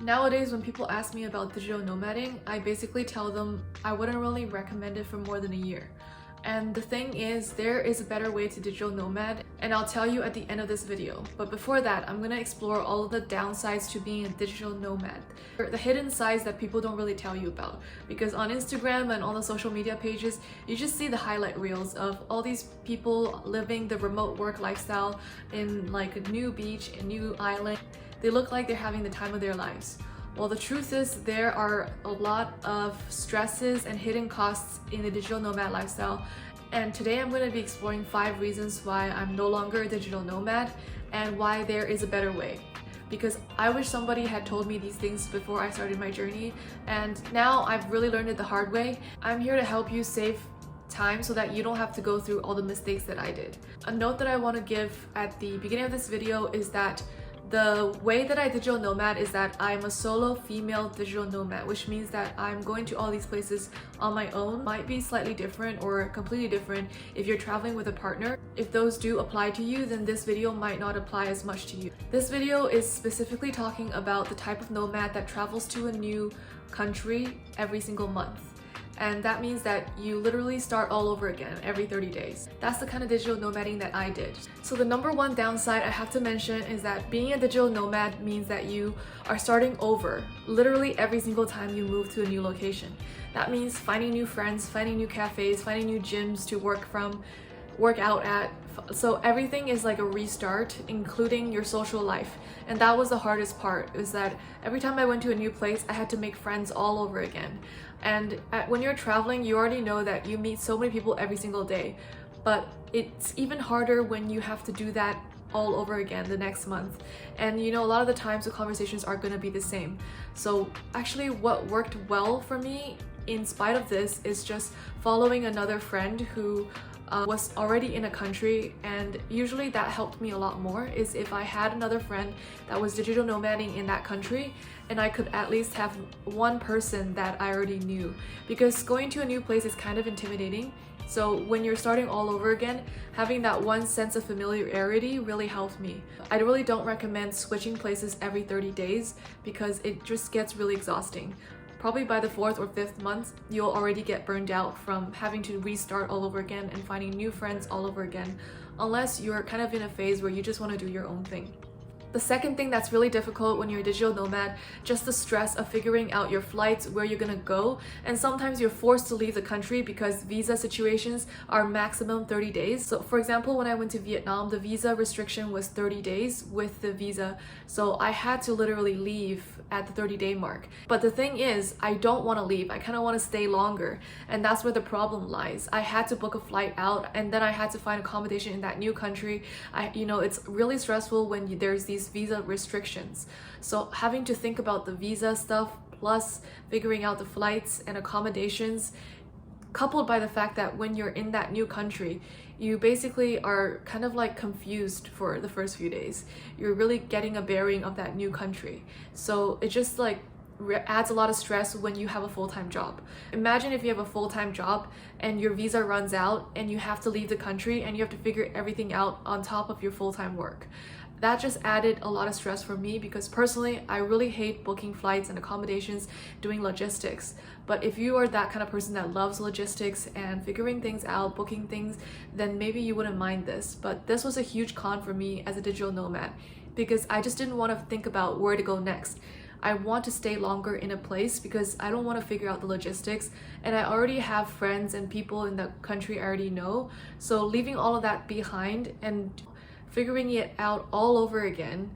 Nowadays, when people ask me about digital nomading, I basically tell them I wouldn't really recommend it for more than a year. And the thing is, there is a better way to digital nomad, and I'll tell you at the end of this video. But before that, I'm gonna explore all of the downsides to being a digital nomad. The hidden sides that people don't really tell you about. Because on Instagram and all the social media pages, you just see the highlight reels of all these people living the remote work lifestyle in like a new beach, a new island. They look like they're having the time of their lives. Well, the truth is there are a lot of stresses and hidden costs in the digital nomad lifestyle. And today I'm going to be exploring 5 reasons why I'm no longer a digital nomad and why there is a better way. Because I wish somebody had told me these things before I started my journey, and now I've really learned it the hard way. I'm here to help you save time so that you don't have to go through all the mistakes that I did. A note that I want to give at the beginning of this video is that the way that I digital nomad is that I'm a solo female digital nomad, which means that I'm going to all these places on my own. Might be slightly different or completely different if you're traveling with a partner. If those do apply to you, then this video might not apply as much to you. This video is specifically talking about the type of nomad that travels to a new country every single month. And that means that you literally start all over again every 30 days. That's the kind of digital nomading that I did. So the number one downside I have to mention is that being a digital nomad means that you are starting over literally every single time you move to a new location. That means finding new friends, finding new cafes, finding new gyms to work out at. So everything is like a restart, including your social life. And that was the hardest part, is that every time I went to a new place, I had to make friends all over again. And when you're traveling, you already know that you meet so many people every single day. But it's even harder when you have to do that all over again the next month. And you know, a lot of the times the conversations are going to be the same. So actually what worked well for me in spite of this is just following another friend who was already in a country, and usually that helped me a lot more is if I had another friend that was digital nomading in that country and I could at least have one person that I already knew, because going to a new place is kind of intimidating. So when you're starting all over again, having that one sense of familiarity really helped me. I really don't recommend switching places every 30 days because it just gets really exhausting. Probably by the 4th or 5th month, you'll already get burned out from having to restart all over again and finding new friends all over again, unless you're kind of in a phase where you just want to do your own thing. The second thing that's really difficult when you're a digital nomad, just the stress of figuring out your flights, where you're gonna go, and sometimes you're forced to leave the country because visa situations are maximum 30 days. So for example, when I went to Vietnam, the visa restriction was 30 days with the visa, so I had to literally leave at the 30-day mark. But the thing is, I don't want to leave. I kind of want to stay longer, and that's where the problem lies. I had to book a flight out, and then I had to find accommodation in that new country. It's really stressful when there's these visa restrictions. So having to think about the visa stuff plus figuring out the flights and accommodations, coupled by the fact that when you're in that new country, you basically are kind of like confused for the first few days. You're really getting a bearing of that new country. So it just like adds a lot of stress when you have a full-time job. Imagine if you have a full-time job and your visa runs out and you have to leave the country and you have to figure everything out on top of your full-time work. That just added a lot of stress for me because personally, I really hate booking flights and accommodations, doing logistics. But if you are that kind of person that loves logistics and figuring things out, booking things, then maybe you wouldn't mind this. But this was a huge con for me as a digital nomad because I just didn't want to think about where to go next. I want to stay longer in a place because I don't want to figure out the logistics, and I already have friends and people in the country I already know. So leaving all of that behind and figuring it out all over again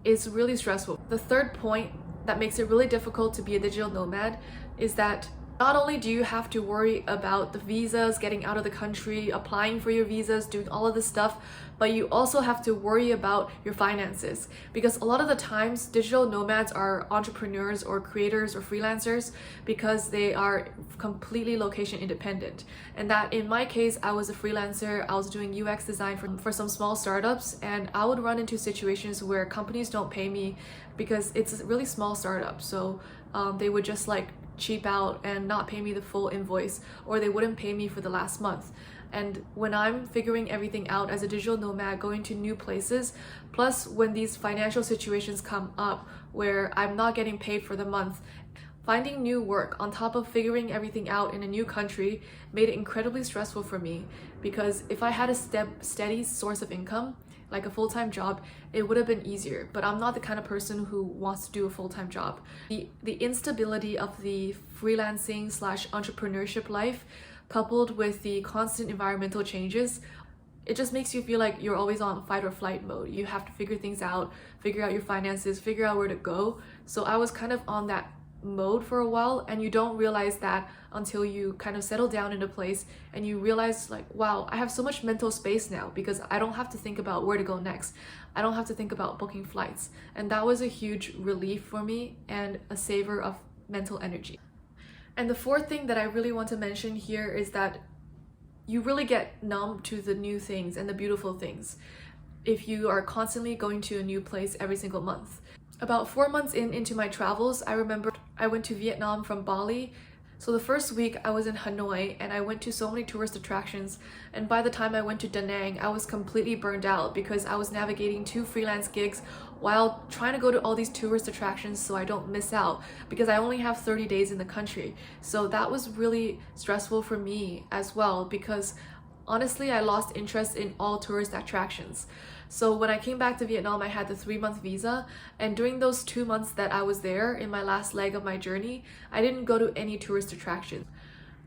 is really stressful. The third point that makes it really difficult to be a digital nomad is that not only do you have to worry about the visas, getting out of the country, applying for your visas, doing all of this stuff, but you also have to worry about your finances. Because a lot of the times, digital nomads are entrepreneurs or creators or freelancers because they are completely location independent. And that in my case, I was a freelancer, I was doing UX design for some small startups, and I would run into situations where companies don't pay me because it's a really small startup. So they would just like cheap out and not pay me the full invoice, or they wouldn't pay me for the last month. And when I'm figuring everything out as a digital nomad, going to new places, plus when these financial situations come up where I'm not getting paid for the month. Finding new work on top of figuring everything out in a new country made it incredibly stressful for me, because if I had a steady source of income, like a full-time job, it would have been easier. But I'm not the kind of person who wants to do a full-time job. The instability of the freelancing slash entrepreneurship life, coupled with the constant environmental changes, it just makes you feel like you're always on fight or flight mode. You have to figure things out, figure out your finances, figure out where to go. So I was kind of on that mode for a while, and you don't realize that until you kind of settle down in a place and you realize like, wow, I have so much mental space now because I don't have to think about where to go next. I don't have to think about booking flights. And that was a huge relief for me and a saver of mental energy. And the fourth thing that I really want to mention here is that you really get numb to the new things and the beautiful things if you are constantly going to a new place every single month. About 4 months into my travels, I remember I went to Vietnam from Bali. So the first week I was in Hanoi and I went to so many tourist attractions, and by the time I went to Da Nang, I was completely burned out because I was navigating 2 freelance gigs while trying to go to all these tourist attractions so I don't miss out, because I only have 30 days in the country. So that was really stressful for me as well, because honestly, I lost interest in all tourist attractions. So when I came back to Vietnam, I had the 3-month visa, and during those 2 months that I was there in my last leg of my journey, I didn't go to any tourist attractions.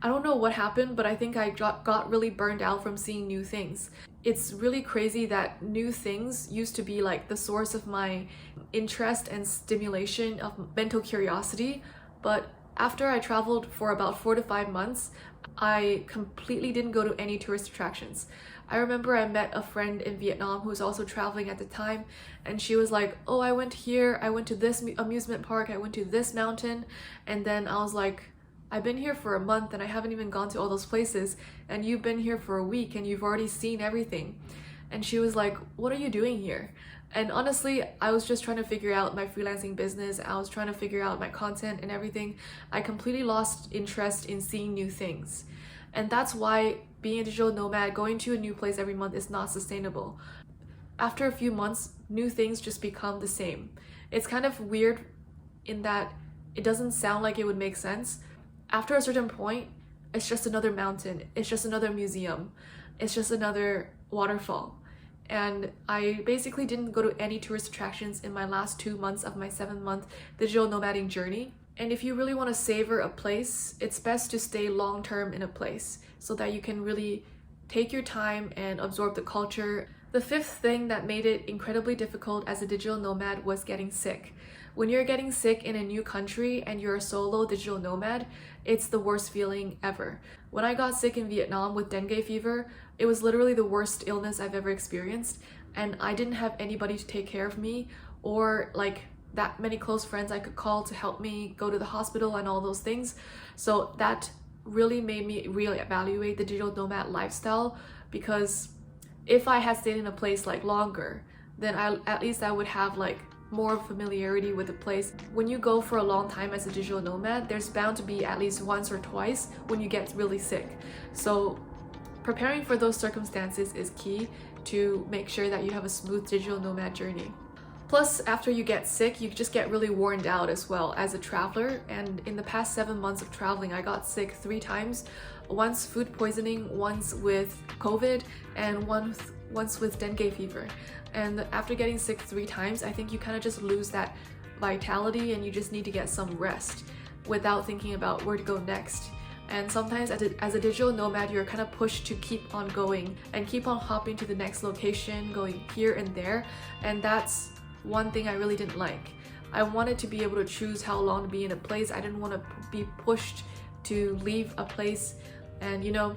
I don't know what happened, but I think I got really burned out from seeing new things. It's really crazy that new things used to be like the source of my interest and stimulation of mental curiosity, but after I traveled for about 4 to 5 months, I completely didn't go to any tourist attractions. I remember I met a friend in Vietnam who was also traveling at the time, and she was like, oh, I went here, I went to this amusement park, I went to this mountain, and then I was like, I've been here for a month and I haven't even gone to all those places, and you've been here for a week and you've already seen everything. And she was like, what are you doing here? And honestly, I was just trying to figure out my freelancing business. I was trying to figure out my content and everything. I completely lost interest in seeing new things. And that's why being a digital nomad, going to a new place every month is not sustainable. After a few months, new things just become the same. It's kind of weird in that it doesn't sound like it would make sense. After a certain point, it's just another mountain. It's just another museum. It's just another waterfall. And I basically didn't go to any tourist attractions in my last 2 months of my 7-month digital nomading journey. And if you really want to savor a place, it's best to stay long-term in a place so that you can really take your time and absorb the culture. The fifth thing that made it incredibly difficult as a digital nomad was getting sick. When you're getting sick in a new country and you're a solo digital nomad, it's the worst feeling ever. When I got sick in Vietnam with dengue fever, it was literally the worst illness I've ever experienced, and I didn't have anybody to take care of me or like that many close friends I could call to help me go to the hospital and all those things. So that really made me reevaluate the digital nomad lifestyle, because if I had stayed in a place like longer, then at least I would have like more familiarity with the place. When you go for a long time as a digital nomad, there's bound to be at least once or twice when you get really sick. So preparing for those circumstances is key to make sure that you have a smooth digital nomad journey. Plus, after you get sick, you just get really worn out as well as a traveler. And in the past 7 months of traveling, I got sick 3 times. Once food poisoning, once with COVID, and once with dengue fever. And after getting sick 3 times, I think you kind of just lose that vitality and you just need to get some rest without thinking about where to go next. And sometimes as a digital nomad, you're kind of pushed to keep on going and keep on hopping to the next location, going here and there. And that's one thing I really didn't like. I wanted to be able to choose how long to be in a place. I didn't want to be pushed to leave a place. And you know,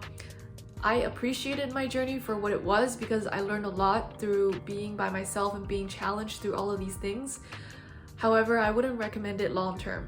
I appreciated my journey for what it was, because I learned a lot through being by myself and being challenged through all of these things. However, I wouldn't recommend it long term.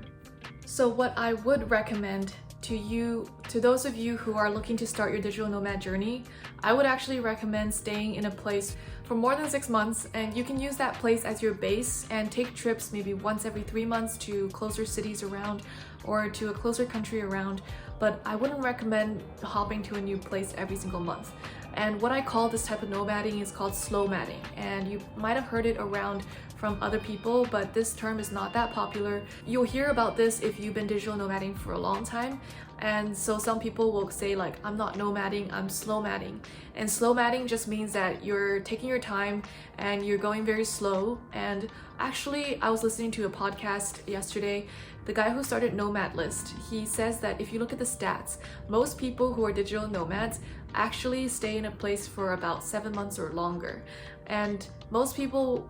So what I would recommend to those of you who are looking to start your digital nomad journey, I would actually recommend staying in a place for more than 6 months, and you can use that place as your base and take trips maybe once every 3 months to closer cities around or to a closer country around. But I wouldn't recommend hopping to a new place every single month. And what I call this type of nomading is called slowmading, and you might have heard it around from other people, but this term is not that popular. You'll hear about this if you've been digital nomading for a long time, and so some people will say like, I'm not nomading, I'm slowmading. And slowmading just means that you're taking your time and you're going very slow. And actually, I was listening to a podcast yesterday. The guy who started Nomad List, he says that if you look at the stats, most people who are digital nomads actually stay in a place for about 7 months or longer. And most people,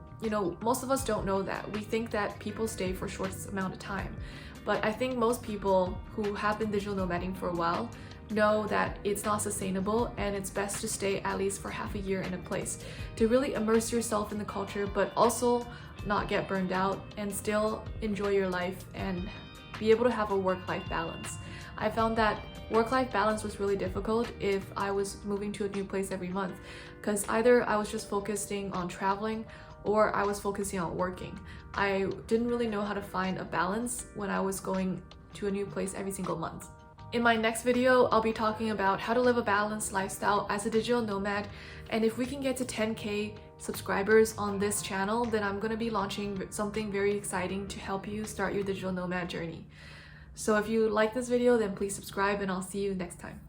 most of us don't know that. We think that people stay for a short amount of time. But I think most people who have been digital nomading for a while know that it's not sustainable, and it's best to stay at least for half a year in a place to really immerse yourself in the culture, but also not get burned out and still enjoy your life and be able to have a work-life balance. I found that work-life balance was really difficult if I was moving to a new place every month, because either I was just focusing on traveling or I was focusing on working. I didn't really know how to find a balance when I was going to a new place every single month. In my next video, I'll be talking about how to live a balanced lifestyle as a digital nomad, and if we can get to 10K subscribers on this channel, then I'm going to be launching something very exciting to help you start your digital nomad journey. So if you like this video, then please subscribe, and I'll see you next time.